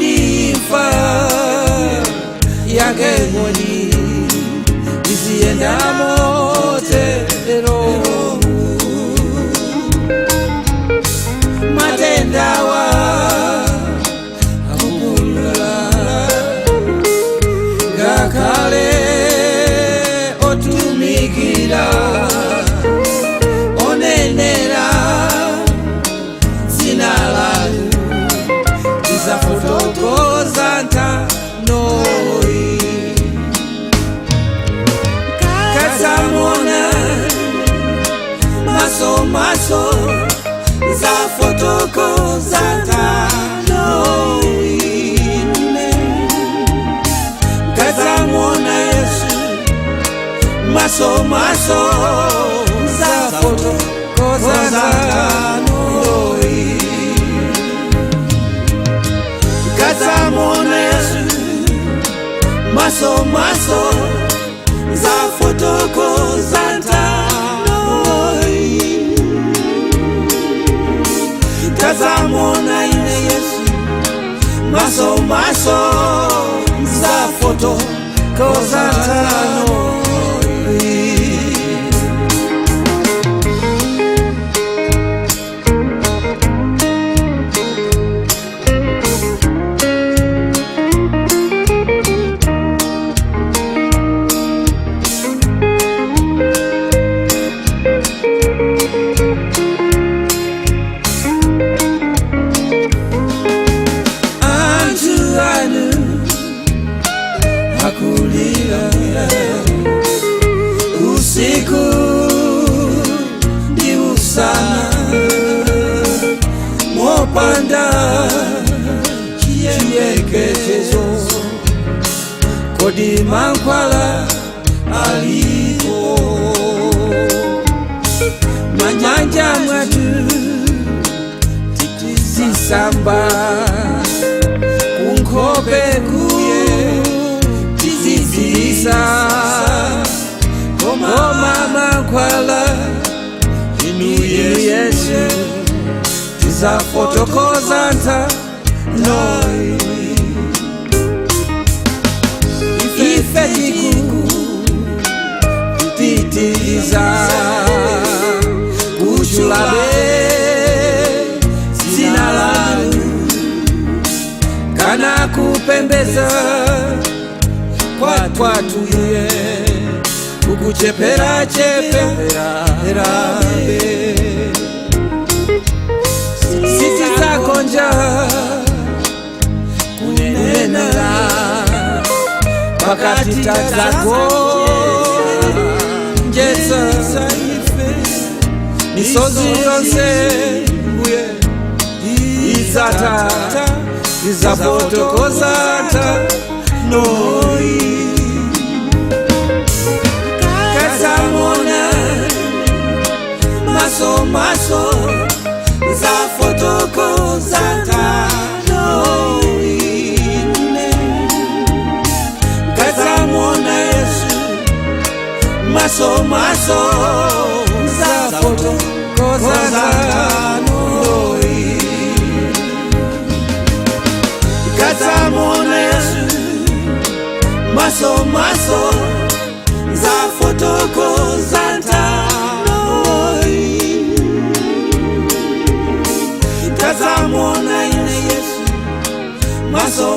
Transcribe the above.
kodifa yake ngoni isienda motero matendawa akupulula gakale otumikira onenera zinalalu tizafotokoza ntanoi kazamona maso zafotokoza ntanoi kazamona Yesu maso zafotokoza ntanoi kazamona Yesu maso zafotokoza ntanoi kazamona ine Yesu maso zafotokoza ntanoi usiku ndi usana mopanda chiyekezo kodi mankhwala alipo manyanja mwatu titizisamba kunkhope kuye tizizisa koma mankhwala inu Yesu tizafotokoza ntanoi ife tikupitiliza kuchulabe zina lanu kana kupembeza kwatuye kukucheperabe sisi zakonja kunenera wakati tazako njeza misozi yonse mbuye izata izafotokoza ntanoi kazamona maso zafotokoza ntanoi kazamona Yesu maso zafotokoza ntanoi kazamona Yesu maso zafotokoza ntanoi kazamona ine Yesu maso